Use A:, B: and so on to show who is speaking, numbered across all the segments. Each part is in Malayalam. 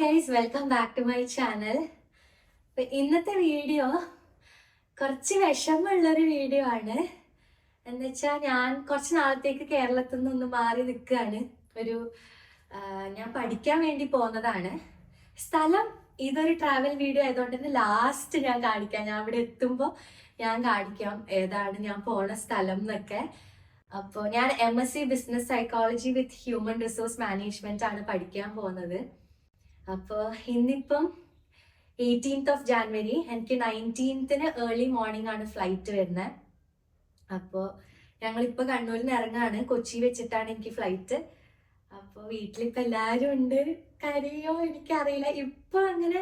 A: Guys, welcome back to my channel. ഇന്നത്തെ വീഡിയോ കുറച്ച് വിഷമമുള്ളൊരു വീഡിയോ ആണ്. എന്ന് വെച്ചാൽ ഞാൻ കുറച്ച് നാളത്തേക്ക് കേരളത്തിൽ നിന്ന് മാറി നിൽക്കുകയാണ്. ഞാൻ പഠിക്കാൻ വേണ്ടി പോകുന്നതാണ്. സ്ഥലം ഇതൊരു ട്രാവൽ വീഡിയോ ആയതുകൊണ്ട് തന്നെ ലാസ്റ്റ് ഞാൻ കാണിക്കാം. ഞാൻ അവിടെ എത്തുമ്പോൾ ഞാൻ കാണിക്കാം ഏതാണ് ഞാൻ പോണ സ്ഥലം എന്നൊക്കെ. അപ്പോൾ ഞാൻ MSc business psychology with human resource management ആണ് പഠിക്കാൻ പോകുന്നത്. അപ്പോൾ ഇന്നിപ്പം 18th of January, എനിക്ക് 19th ഏർലി മോർണിംഗ് ആണ് ഫ്ലൈറ്റ് വരുന്നത്. അപ്പോൾ ഞങ്ങളിപ്പോൾ കണ്ണൂരിൽ നിന്ന് ഇറങ്ങാണ്. കൊച്ചി വെച്ചിട്ടാണ് എനിക്ക് ഫ്ലൈറ്റ്. അപ്പോൾ വീട്ടിലിപ്പോൾ എല്ലാവരും ഉണ്ട്. കരയോ എനിക്കറിയില്ല. ഇപ്പൊ അങ്ങനെ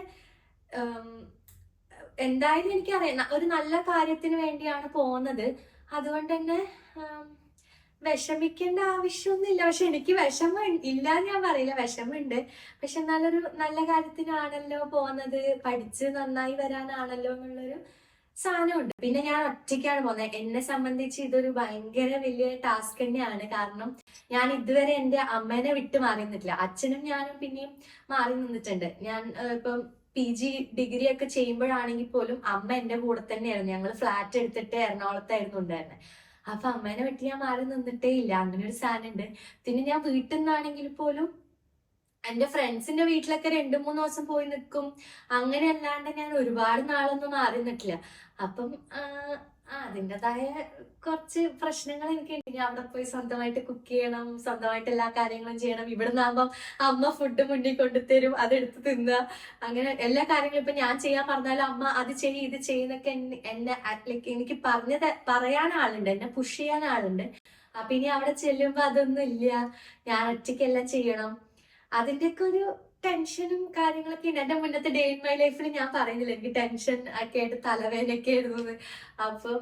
A: എന്തായാലും എനിക്കറിയാം ഒരു നല്ല കാര്യത്തിന് വേണ്ടിയാണ് പോകുന്നത്. അതുകൊണ്ട് തന്നെ വിഷമിക്കേണ്ട ആവശ്യമൊന്നുമില്ല. പക്ഷെ എനിക്ക് വിഷമം ഇല്ലാന്ന് ഞാൻ പറയില്ല, വിഷമമുണ്ട്. പക്ഷെ എന്നാലൊരു നല്ല കാര്യത്തിനാണല്ലോ പോകുന്നത്, പഠിച്ച് നന്നായി വരാനാണല്ലോ എന്നുള്ളൊരു സാധനമുണ്ട്. പിന്നെ ഞാൻ ഒറ്റയ്ക്കാണ് പോകുന്നത്. എന്നെ സംബന്ധിച്ച് ഇതൊരു ഭയങ്കര വലിയ ടാസ്ക് തന്നെയാണ്. കാരണം ഞാൻ ഇതുവരെ എൻ്റെ അമ്മേനെ വിട്ട് മാറി നിന്നിട്ടില്ല. അച്ഛനും ഞാനും പിന്നെയും മാറി നിന്നിട്ടുണ്ട്. ഞാൻ ഇപ്പം PG ഡിഗ്രി ഒക്കെ ചെയ്യുമ്പോഴാണെങ്കിൽ പോലും അമ്മ എൻ്റെ കൂടെ തന്നെയായിരുന്നു. ഞങ്ങൾ ഫ്ലാറ്റ് എടുത്തിട്ട് എറണാകുളത്തായിരുന്നു ഉണ്ടായിരുന്നത്. അപ്പൊ അമ്മേനെ വിട്ട് ഞാൻ മാറി നിന്നിട്ടേ ഇല്ല. അങ്ങനെ ഒരു സാധനം ഉണ്ട്. പിന്നെ ഞാൻ വീട്ടിൽ നിന്നാണെങ്കിൽ പോലും എന്റെ ഫ്രണ്ട്സിന്റെ വീട്ടിലൊക്കെ 2-3 ദിവസം പോയി നിൽക്കും. അങ്ങനെ അല്ലാണ്ട് ഞാൻ ഒരുപാട് നാളൊന്നും മാറി നിന്നിട്ടില്ല. അപ്പം അതിൻ്റെതായ കുറച്ച് പ്രശ്നങ്ങൾ എനിക്കുണ്ട്. ഞാൻ അവിടെ പോയി സ്വന്തമായിട്ട് കുക്ക് ചെയ്യണം, സ്വന്തമായിട്ട് എല്ലാ കാര്യങ്ങളും ചെയ്യണം. ഇവിടെ നിന്നാകുമ്പം അമ്മ ഫുഡ് മുന്നിൽ കൊണ്ടുതരും, അതെടുത്ത് തിന്നുക, അങ്ങനെ എല്ലാ കാര്യങ്ങളും. ഇപ്പൊ ഞാൻ ചെയ്യാൻ പറഞ്ഞാലും അമ്മ അത് ചെയ്യും ഇത് ചെയ്യുന്നൊക്കെ എന്നെ എനിക്ക് പറയാൻ ആളുണ്ട്, എന്നെ പുഷ് ചെയ്യാൻ ആളുണ്ട്. അപ്പൊ ഇനി അവിടെ ചെല്ലുമ്പോ അതൊന്നും ഇല്ല, ഞാൻ ഒറ്റയ്ക്കെല്ലാം ചെയ്യണം. അതിൻ്റെയൊക്കെ ഒരു ടെൻഷനും കാര്യങ്ങളൊക്കെ ഉണ്ട്. എന്റെ മുന്നത്തെ ഡേ ഇൻ മൈ ലൈഫിൽ ഞാൻ പറയുന്നില്ല എനിക്ക് ടെൻഷൻ ഒക്കെ ആയിട്ട് തലവേദനയൊക്കെ ആയിരുന്നു. അപ്പം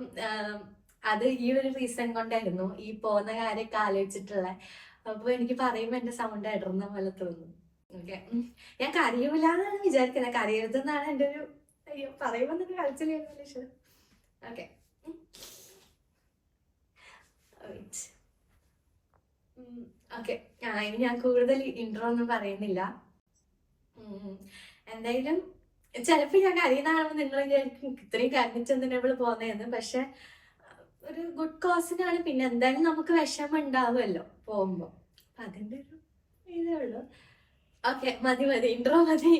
A: അത് ഈ ഒരു റീസൺ കൊണ്ടായിരുന്നു, ഈ പോകുന്ന കാര്യമൊക്കെ ആലോചിച്ചിട്ടുള്ള. അപ്പൊ എനിക്ക് പറയുമ്പോ എന്റെ സൗണ്ട് ഇടർന്ന പോലെ തോന്നുന്നു. ഓക്കെ, ഞാൻ കരയൂലെന്നാണ് വിചാരിക്കുന്നത്. കരയരുതെന്നാണ് എൻ്റെ ഒരു പറയുമ്പോ തന്നെ കളിച്ചില്ല. ഓക്കെ, ഓക്കെ, ഇനി ഞാൻ കൂടുതൽ ഇൻട്രോ ഒന്നും പറയുന്നില്ല. എന്തായാലും ചിലപ്പോ ഞാൻ കരയുന്നതാണെന്ന് നിങ്ങൾ വിചാരിക്കും, ഇത്രയും കരഞ്ഞിട്ടെന്തിനാ ഇവള് പോകുന്നതെന്ന്. പക്ഷെ ഒരു ഗുഡ് കോസിനാണ്. പിന്നെ എന്തായാലും നമുക്ക് വിഷമം ഉണ്ടാവുമല്ലോ പോകുമ്പോ. അപ്പൊ അതിന്റെ ഒരു ഇതേ ഉള്ളൂ. ഓക്കെ, മതി ഇൻട്രോ മതി.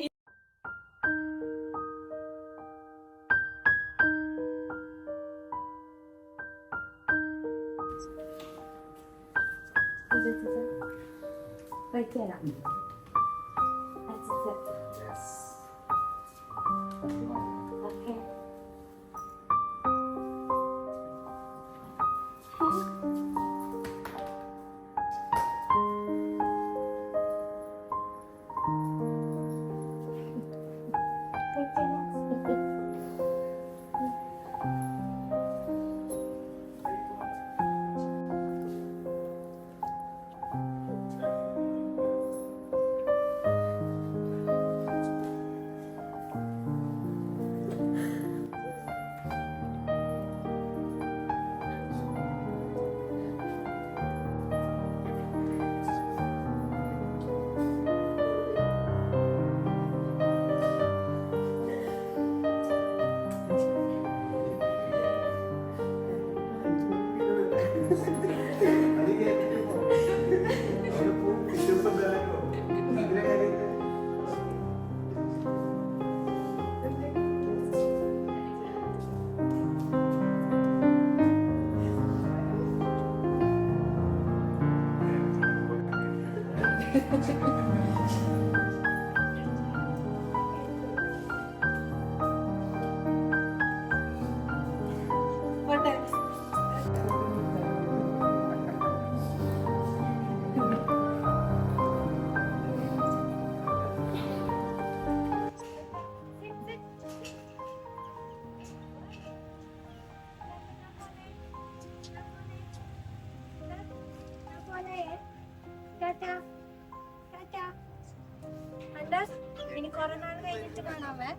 A: ഇനി കൊറേ നാൾ കഴിഞ്ഞിട്ട് കാണാമേ.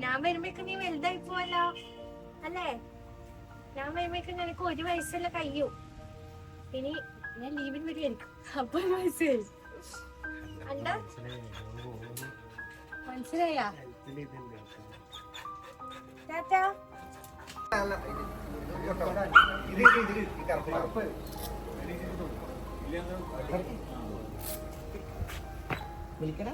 A: ഞാൻ വരുമ്പോഴേക്ക് നീ വലുതായി പോവല്ലോ അല്ലേ? ഞാൻ വരുമ്പോഴേക്കും നിനക്ക് 1 വയസ്സല്ല കഴിയും. ഇനി ഞാൻ ലീവിന് വരുമായിരിക്കും, അപ്പൊ 1 വയസ്സ് കഴിയും. മനസ്സിലായാ ടാറ്റാ.
B: വിളിക്കടാ.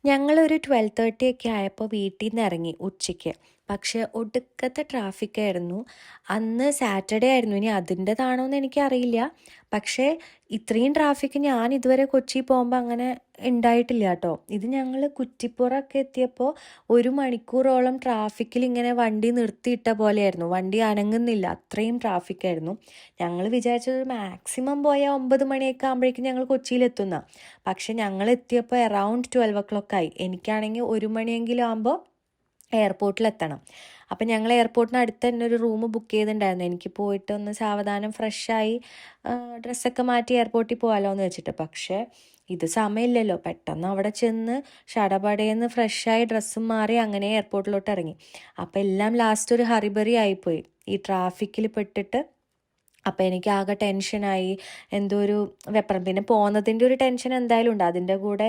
C: ഞങ്ങളൊരു 12:30 ഒക്കെ ആയപ്പോൾ വീട്ടിൽ നിന്ന് ഇറങ്ങി ഉച്ചയ്ക്ക്. പക്ഷെ ഒടുക്കത്തെ ട്രാഫിക്കായിരുന്നു. അന്ന് സാറ്റർഡേ ആയിരുന്നു. ഇനി അതിൻ്റെതാണോ എന്ന് എനിക്കറിയില്ല. പക്ഷേ ഇത്രയും ട്രാഫിക്ക് ഞാൻ ഇതുവരെ കൊച്ചി പോകുമ്പോൾ അങ്ങനെ ഉണ്ടായിട്ടില്ല കേട്ടോ. ഇത് ഞങ്ങൾ കുറ്റിപ്പുറമൊക്കെ എത്തിയപ്പോൾ 1 മണിക്കൂറോളം ട്രാഫിക്കിൽ ഇങ്ങനെ വണ്ടി നിർത്തിയിട്ട പോലെയായിരുന്നു. വണ്ടി അനങ്ങുന്നില്ല, അത്രയും ട്രാഫിക്കായിരുന്നു. ഞങ്ങൾ വിചാരിച്ചത് മാക്സിമം പോയാൽ 9 മണിയൊക്കെ ആകുമ്പോഴേക്കും ഞങ്ങൾ കൊച്ചിയിലെത്തുന്ന. പക്ഷെ ഞങ്ങൾ എത്തിയപ്പോൾ അറൗണ്ട് 12 o'clock ആയി. എനിക്കാണെങ്കിൽ 1 മണിയെങ്കിലും ആകുമ്പോൾ എയർപോർട്ടിലെത്തണം. അപ്പം ഞങ്ങൾ എയർപോർട്ടിന് അടുത്ത് തന്നെ ഒരു റൂം ബുക്ക് ചെയ്തിട്ടുണ്ടായിരുന്നു. എനിക്ക് പോയിട്ട് ഒന്ന് സാവധാനം ഫ്രഷായി ഡ്രസ്സൊക്കെ മാറ്റി എയർപോർട്ടിൽ പോകാമല്ലോ എന്ന് വെച്ചിട്ട്. പക്ഷേ ഇത് സമയമില്ലല്ലോ. പെട്ടെന്ന് അവിടെ ചെന്ന് ഷടപടയെന്ന് ഫ്രഷായി ഡ്രസ്സും മാറി അങ്ങനെ എയർപോർട്ടിലോട്ട് ഇറങ്ങി. അപ്പം എല്ലാം ലാസ്റ്റ് ഒരു ഹറിബറി ആയിപ്പോയി ഈ ട്രാഫിക്കിൽ പെട്ടിട്ട്. അപ്പം എനിക്ക് ആകെ ടെൻഷനായി, എന്തോ ഒരു വെപ്രം. പിന്നെ പോകുന്നതിൻ്റെ ഒരു ടെൻഷൻ എന്തായാലും ഉണ്ട്. അതിൻ്റെ കൂടെ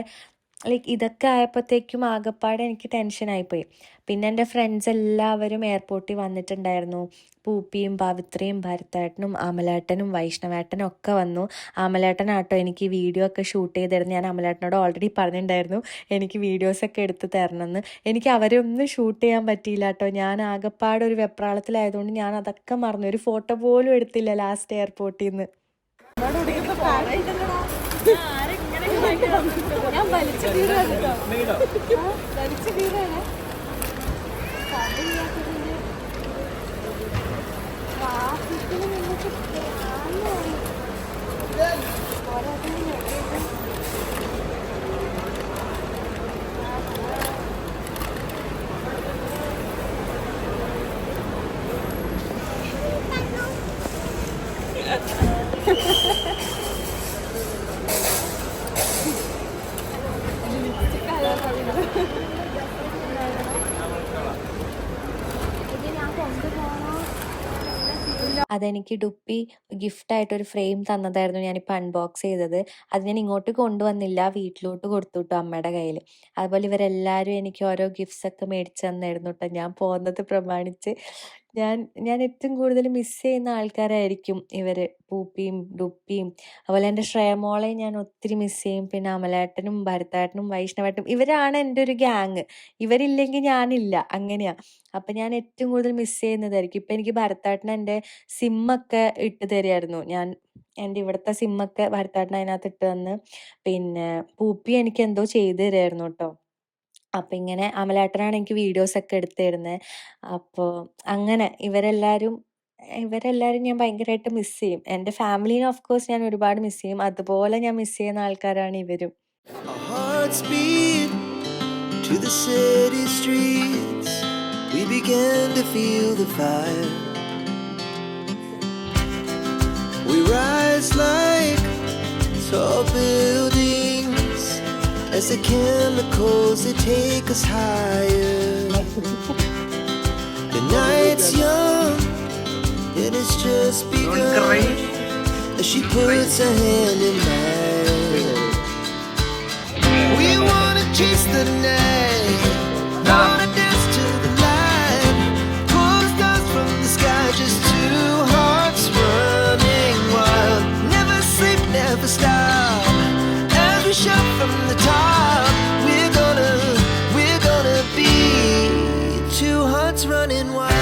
C: ലൈക്ക് ഇതൊക്കെ ആയപ്പോഴത്തേക്കും ആകെപ്പാടെ എനിക്ക് ടെൻഷനായിപ്പോയി. പിന്നെ എൻ്റെ ഫ്രണ്ട്സ് എല്ലാവരും എയർപോർട്ടിൽ വന്നിട്ടുണ്ടായിരുന്നു. പൂപ്പിയും പവിത്രയും ഭരതേട്ടനും അമലേട്ടനും വൈഷ്ണവേട്ടനും ഒക്കെ വന്നു. അമലേട്ടനാട്ടോ എനിക്ക് വീഡിയോ ഒക്കെ ഷൂട്ട് ചെയ്തിരുന്നു. ഞാൻ അമലേട്ടനോട് ഓൾറെഡി പറഞ്ഞിട്ടുണ്ടായിരുന്നു എനിക്ക് വീഡിയോസൊക്കെ എടുത്ത് തരണമെന്ന്. എനിക്ക് അവരെ ഒന്നും ഷൂട്ട് ചെയ്യാൻ പറ്റിയില്ല കേട്ടോ. ഞാൻ ആകെപ്പാടെ ഒരു വെപ്രാളത്തിലായതുകൊണ്ട് ഞാൻ അതൊക്കെ മറന്നു. ഒരു ഫോട്ടോ പോലും എടുത്തില്ല ലാസ്റ്റ് എയർപോർട്ടിൽ നിന്ന്.
A: ഞാൻ വലിച്ചു വീടാണ്. ട്രാഫിക്കിന് നിന്നിട്ട്
C: അതെനിക്ക് ഡുപ്പി ഗിഫ്റ്റായിട്ടൊരു ഫ്രെയിം തന്നതായിരുന്നു. ഞാനിപ്പോൾ അൺബോക്സ് ചെയ്തത്. അത് ഞാൻ ഇങ്ങോട്ട് കൊണ്ടുവന്നില്ല, വീട്ടിലോട്ട് കൊടുത്തു കേട്ടോ അമ്മയുടെ കയ്യിൽ. അതുപോലെ ഇവരെല്ലാവരും എനിക്ക് ഓരോ ഗിഫ്റ്റ്സൊക്കെ മേടിച്ച് തന്നായിരുന്നു കേട്ടോ. ഞാൻ പോകുന്നത് പ്രമാണിച്ച് ഞാൻ ഏറ്റവും കൂടുതൽ മിസ് ചെയ്യുന്ന ആൾക്കാരായിരിക്കും ഇവർ, പൂപ്പിയും ഡുപ്പിയും. അതുപോലെ എൻ്റെ ശ്രേയമോളെയും ഞാൻ ഒത്തിരി മിസ് ചെയ്യും. പിന്നെ അമലേട്ടനും ഭരതേട്ടനും വൈഷ്ണവേട്ടനും, ഇവരാണ് എൻ്റെ ഒരു ഗ്യാങ്. ഇവരില്ലെങ്കിൽ ഞാനില്ല, അങ്ങനെയാണ്. അപ്പം ഞാൻ ഏറ്റവും കൂടുതൽ മിസ് ചെയ്യുന്നതായിരിക്കും. ഇപ്പം എനിക്ക് ഭരതേട്ടൻ എൻ്റെ സിമ്മൊക്കെ ഇട്ട് തരുമായിരുന്നു. എൻ്റെ ഇവിടുത്തെ സിമ്മൊക്കെ ഭരതേട്ടൻ അതിനകത്ത് ഇട്ട് തന്ന്. പിന്നെ പൂപ്പി എനിക്ക് എന്തോ ചെയ്തു തരുമായിരുന്നു കേട്ടോ. അപ്പം ഇങ്ങനെ അമലേട്ടനാണ് എനിക്ക് വീഡിയോസൊക്കെ എടുത്ത് തരുന്നത്. അപ്പോൾ അങ്ങനെ ഇവരെല്ലാവരും ഞാൻ ഭയങ്കരമായിട്ട് മിസ് ചെയ്യും. എൻ്റെ ഫാമിലീനെ ഓഫ് കോഴ്സ് ഞാൻ ഒരുപാട് മിസ് ചെയ്യും. അതുപോലെ ഞാൻ മിസ് ചെയ്യുന്ന ആൾക്കാരാണ് ഇവരും. To the city streets, we began to feel the fire. We rise like tall buildings as the chemicals they take us higher. The night's young and it's just begun as she puts her hand in mine. We wanna chase the night, wanna dance to the light, pull stars from the sky, just two hearts running wild. Never sleep, never stop, as we shout from the top.
D: hearts running wild.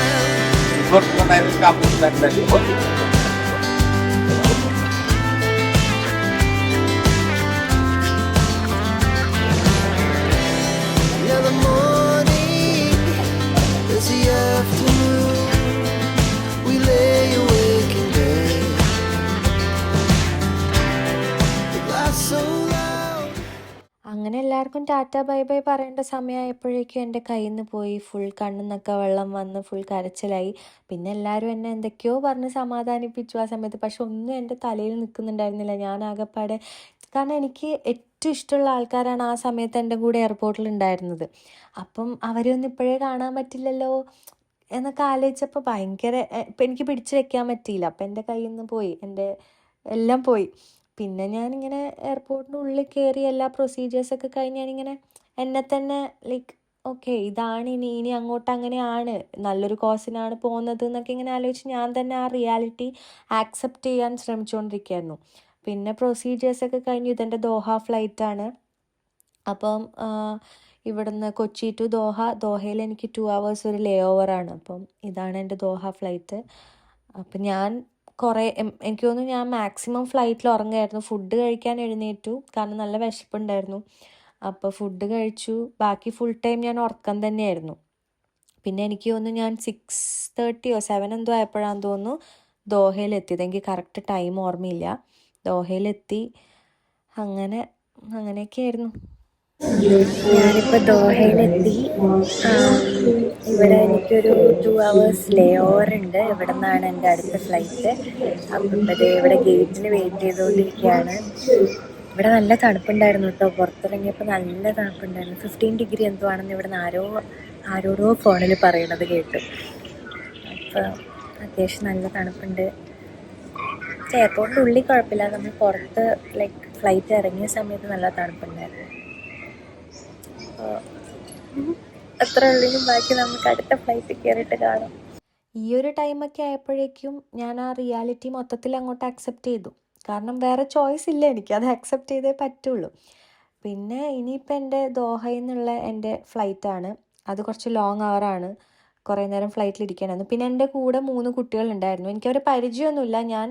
D: Yeah, the morning is the afternoon. We lay awake in bed. The glass so loud.
C: അങ്ങനെ എല്ലാവർക്കും ടാറ്റ ബൈ ബൈ പറയേണ്ട സമയമായപ്പോഴേക്കും എൻ്റെ കയ്യിൽ നിന്ന് പോയി. ഫുൾ കണ്ണിന്നൊക്കെ വെള്ളം വന്ന് ഫുൾ കരച്ചിലായി. പിന്നെ എല്ലാവരും എന്നെ എന്തൊക്കെയോ പറഞ്ഞ് സമാധാനിപ്പിച്ചു ആ സമയത്ത്. പക്ഷെ ഒന്നും എൻ്റെ തലയിൽ നിൽക്കുന്നുണ്ടായിരുന്നില്ല. ഞാൻ ആകെപ്പാടെ, കാരണം എനിക്ക് ഏറ്റവും ഇഷ്ടമുള്ള ആൾക്കാരാണ് ആ സമയത്ത് എൻ്റെ കൂടെ എയർപോർട്ടിൽ ഉണ്ടായിരുന്നത്. അപ്പം അവരെയൊന്നും ഇപ്പോഴേ കാണാൻ പറ്റില്ലല്ലോ എന്നൊക്കെ ആലോചിച്ചപ്പോൾ ഭയങ്കര, ഇപ്പം എനിക്ക് പിടിച്ചു വെക്കാൻ പറ്റിയില്ല. അപ്പം എൻ്റെ കയ്യിൽ നിന്ന് പോയി, എൻ്റെ എല്ലാം പോയി. പിന്നെ ഞാനിങ്ങനെ എയർപോർട്ടിൻ്റെ ഉള്ളിൽ കയറി എല്ലാ പ്രൊസീജിയേഴ്സൊക്കെ കഴിഞ്ഞ് ഞാനിങ്ങനെ എന്നെ തന്നെ ലൈക്ക് ഓക്കെ ഇതാണ് ഇനി അങ്ങോട്ട് അങ്ങനെയാണ്, നല്ലൊരു കോഴ്സിനാണ് പോകുന്നത് എന്നൊക്കെ ഇങ്ങനെ ആലോചിച്ച് ഞാൻ തന്നെ ആ റിയാലിറ്റി ആക്സെപ്റ്റ് ചെയ്യാൻ ശ്രമിച്ചുകൊണ്ടിരിക്കുകയായിരുന്നു. പിന്നെ പ്രൊസീജിയേഴ്സൊക്കെ കഴിഞ്ഞു. ഇതെൻ്റെ ദോഹ ഫ്ലൈറ്റാണ്. അപ്പം ഇവിടുന്ന് കൊച്ചി ടു ദോഹയിൽ എനിക്ക് 2 hours ഒരു ലേ ഓവറാണ്. അപ്പം ഇതാണ് എൻ്റെ ദോഹ ഫ്ലൈറ്റ്. അപ്പം ഞാൻ എനിക്ക് തോന്നുന്നു ഞാൻ മാക്സിമം ഫ്ലൈറ്റിൽ ഉറങ്ങുമായിരുന്നു. ഫുഡ് കഴിക്കാൻ എഴുന്നേറ്റു, കാരണം നല്ല വിശപ്പുണ്ടായിരുന്നു. അപ്പോൾ ഫുഡ് കഴിച്ചു. ബാക്കി ഫുൾ ടൈം ഞാൻ ഉറക്കം തന്നെയായിരുന്നു. പിന്നെ എനിക്ക് തോന്നുന്നു ഞാൻ 6:30 or 7 എന്തോ ആയപ്പോഴാണെന്ന് തോന്നുന്നു ദോഹയിലെത്തിയത്. എനിക്ക് കറക്റ്റ് ടൈം ഓർമ്മയില്ല. ദോഹയിലെത്തി. അങ്ങനെയൊക്കെയായിരുന്നു. ഞാനിപ്പോൾ ദോഹയിലെത്തി. ഇവിടെ എനിക്കൊരു 2 hours ലേ ഓവർ ഉണ്ട്. ഇവിടെ നിന്നാണ് എൻ്റെ അടുത്ത ഫ്ലൈറ്റ്. അപ്പം ഇപ്പോൾ ഇവിടെ ഗേറ്റിൽ വെയിറ്റ് ചെയ്തുകൊണ്ടിരിക്കുകയാണ്. ഇവിടെ നല്ല തണുപ്പുണ്ടായിരുന്നു കേട്ടോ. പുറത്തിറങ്ങിയപ്പോൾ നല്ല തണുപ്പുണ്ടായിരുന്നു. 15 degree എന്തോ ആണെന്ന് ഇവിടെ നിന്ന് ആരോടോ ഫോണിൽ പറയണത് കേട്ടു. അപ്പോൾ അത്യാവശ്യം നല്ല തണുപ്പുണ്ട്. എയർപോർട്ടിൻ്റെ ഉള്ളിൽ കുഴപ്പമില്ല, നമ്മൾ പുറത്ത് ലൈക്ക് ഫ്ലൈറ്റ് ഇറങ്ങിയ സമയത്ത് നല്ല തണുപ്പുണ്ടായിരുന്നു. അത്ര ഉള്ളിലും ബാക്കി നമുക്ക് അടുത്ത ഫ്ലൈറ്റ് കയറിയിട്ട് കാണാം. ഈ ഒരു ടൈമൊക്കെ ആയപ്പോഴേക്കും ഞാൻ ആ റിയാലിറ്റി മൊത്തത്തിൽ അങ്ങോട്ട് അക്സെപ്റ്റ് ചെയ്തു. കാരണം വേറെ ചോയ്സ് ഇല്ല എനിക്ക്, അത് അക്സെപ്റ്റ് ചെയ്തേ പറ്റുള്ളൂ. പിന്നെ ഇനിയിപ്പോൾ എൻ്റെ ദോഹയിൽ നിന്നുള്ള എൻ്റെ ഫ്ലൈറ്റാണ്. അത് കുറച്ച് ലോങ് അവറാണ്. കുറേ നേരം ഫ്ലൈറ്റിൽ ഇരിക്കണമായിരുന്നു. പിന്നെ എൻ്റെ കൂടെ 3 കുട്ടികളുണ്ടായിരുന്നു. എനിക്കവരെ പരിചയമൊന്നുമില്ല.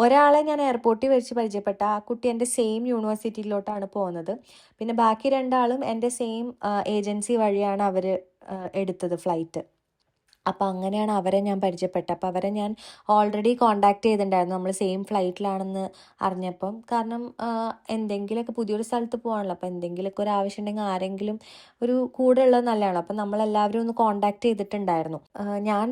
C: ഒരാളെ ഞാൻ എയർപോർട്ടിൽ വെച്ച് പരിചയപ്പെട്ട, ആ കുട്ടി എൻ്റെ സെയിം യൂണിവേഴ്സിറ്റിയിലോട്ടാണ് പോകുന്നത്. പിന്നെ ബാക്കി 2 ആളും എൻ്റെ സെയിം ഏജൻസി വഴിയാണ് അവർ എടുത്തത് ഫ്ലൈറ്റ്. അപ്പോൾ അങ്ങനെയാണ് അവരെ ഞാൻ പരിചയപ്പെട്ടത്. അപ്പോൾ അവരെ ഞാൻ ഓൾറെഡി കോണ്ടാക്ട് ചെയ്തിട്ടുണ്ടായിരുന്നു നമ്മൾ സെയിം ഫ്ലൈറ്റിലാണെന്ന് അറിഞ്ഞപ്പം. കാരണം എന്തെങ്കിലുമൊക്കെ പുതിയൊരു സ്ഥലത്ത് പോകാണല്ലോ, അപ്പോൾ എന്തെങ്കിലുമൊക്കെ ഒരു ആവശ്യം ഉണ്ടെങ്കിൽ ആരെങ്കിലും ഒരു കൂടെ ഉള്ളത് നല്ലതാണ്. അപ്പം നമ്മളെല്ലാവരും ഒന്ന് കോണ്ടാക്ട് ചെയ്തിട്ടുണ്ടായിരുന്നു. ഞാൻ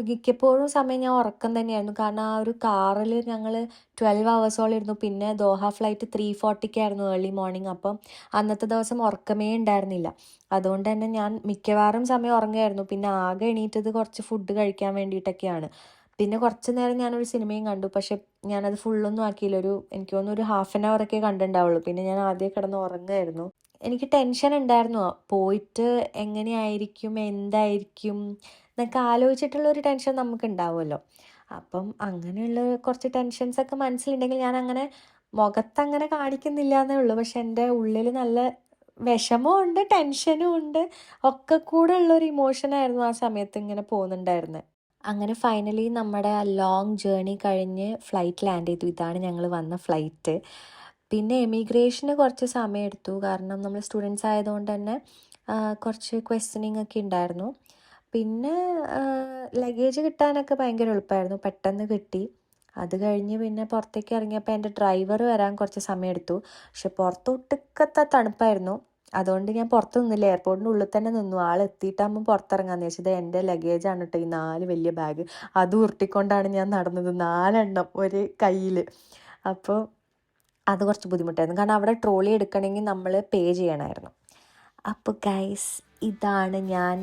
C: മിക്കപ്പോഴും സമയം ഞാൻ ഉറക്കം തന്നെയായിരുന്നു. കാരണം ആ ഒരു കാറിൽ ഞങ്ങൾ 12 hours ഇരുന്നു. പിന്നെ ദോഹ ഫ്ലൈറ്റ് 3:40 ഏർലി മോർണിംഗ്. അപ്പം അന്നത്തെ ദിവസം ഉറക്കമേ ഉണ്ടായിരുന്നില്ല. അതുകൊണ്ട് തന്നെ ഞാൻ മിക്കവാറും സമയം ഉറങ്ങുമായിരുന്നു. പിന്നെ ആകെ എണീറ്റത് കുറച്ച് ഫുഡ് കഴിക്കാൻ വേണ്ടിയിട്ടൊക്കെയാണ്. പിന്നെ കുറച്ച് നേരം ഞാനൊരു സിനിമയും കണ്ടു. പക്ഷെ ഞാനത് ഫുള്ളൊന്നും ആക്കിയില്ല. എനിക്ക് തോന്നുന്നു ഒരു 1/2 hour ഒക്കെ കണ്ടിട്ടുണ്ടാവുള്ളൂ. പിന്നെ ഞാൻ ആദ്യം കിടന്ന് ഉറങ്ങുമായിരുന്നു. എനിക്ക് ടെൻഷൻ ഉണ്ടായിരുന്നു, പോയിട്ട് എങ്ങനെയായിരിക്കും എന്തായിരിക്കും എന്നൊക്കെ ആലോചിച്ചിട്ടുള്ളൊരു ടെൻഷൻ നമുക്ക് ഉണ്ടാവുമല്ലോ. അപ്പം അങ്ങനെയുള്ള കുറച്ച് ടെൻഷൻസൊക്കെ മനസ്സിലുണ്ടെങ്കിൽ ഞാൻ അങ്ങനെ മുഖത്തങ്ങനെ കാണിക്കുന്നില്ല എന്നേ ഉള്ളൂ. പക്ഷെ എൻ്റെ ഉള്ളിൽ നല്ല വിഷമവും ഉണ്ട്, ടെൻഷനും ഉണ്ട്, ഒക്കെ കൂടെ ഉള്ളൊരു ഇമോഷനായിരുന്നു ആ സമയത്ത് ഇങ്ങനെ പോകുന്നുണ്ടായിരുന്നത്. അങ്ങനെ ഫൈനലി നമ്മുടെ ആ ലോങ് ജേർണി കഴിഞ്ഞ് ഫ്ലൈറ്റ് ലാൻഡ് ചെയ്തു. ഇതാണ് ഞങ്ങൾ വന്ന ഫ്ലൈറ്റ്. പിന്നെ എമിഗ്രേഷന് കുറച്ച് സമയം എടുത്തു. കാരണം നമ്മൾ സ്റ്റുഡൻസ് ആയതുകൊണ്ട് തന്നെ കുറച്ച് ക്വസ്റ്റ്യനിങ് ഒക്കെ ഉണ്ടായിരുന്നു. പിന്നെ ലഗേജ് കിട്ടാനൊക്കെ ഭയങ്കര എളുപ്പമായിരുന്നു, പെട്ടെന്ന് കിട്ടി. അത് കഴിഞ്ഞ് പിന്നെ പുറത്തേക്ക് ഇറങ്ങിയപ്പോൾ എൻ്റെ ഡ്രൈവർ വരാൻ കുറച്ച് സമയം എടുത്തു. പക്ഷെ പുറത്ത് ഒട്ടുക്കത്തെ തണുപ്പായിരുന്നു. അതുകൊണ്ട് ഞാൻ പുറത്ത് നിന്നില്ല, എയർപോർട്ടിൻ്റെ ഉള്ളിൽ തന്നെ നിന്നു. എത്തിയിട്ടാകുമ്പോൾ പുറത്തിറങ്ങാമെന്ന് വെച്ചത്. എൻ്റെ ലഗേജാണ് കേട്ടോ ഈ 4 വലിയ ബാഗ്. അത് ഉരുട്ടിക്കൊണ്ടാണ് ഞാൻ നടന്നത്, 4 എണ്ണം ഒരു കയ്യിൽ. അപ്പോൾ അത് കുറച്ച് ബുദ്ധിമുട്ടായിരുന്നു. കാരണം അവിടെ ട്രോളി എടുക്കണമെങ്കിൽ നമ്മൾ പേ ചെയ്യണമായിരുന്നു. അപ്പോൾ ഗൈസ്, ഇതാണ് ഞാൻ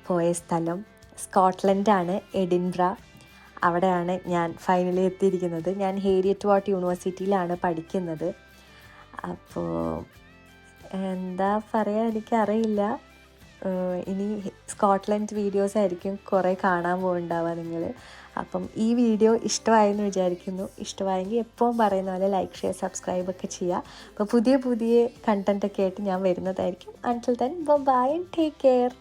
C: പോയ സ്ഥലം. സ്കോട്ട്ലൻഡാണ്, എഡിൻബ്ര. അവിടെയാണ് ഞാൻ ഫൈനലി എത്തിയിരിക്കുന്നത്. ഞാൻ ഹേരിയറ്റ് വാട്ട് യൂണിവേഴ്സിറ്റിയിലാണ് പഠിക്കുന്നത്. അപ്പോൾ എന്താ പറയുക എനിക്കറിയില്ല. ഇനി സ്കോട്ട്ലൻഡ് വീഡിയോസ് ആയിരിക്കും കുറേ കാണാൻ പോകുന്നുണ്ടാവുക നിങ്ങൾ. അപ്പം ഈ വീഡിയോ ഇഷ്ടമായെന്ന് വിചാരിക്കുന്നു. ഇഷ്ടമായെങ്കിൽ എപ്പോഴും പറയുന്ന പോലെ ലൈക്ക്, ഷെയർ, സബ്സ്ക്രൈബ് ഒക്കെ ചെയ്യുക. അപ്പോൾ പുതിയ കണ്ടൻറ്റൊക്കെ ആയിട്ട് ഞാൻ വരുന്നതായിരിക്കും. Until then bye and take care.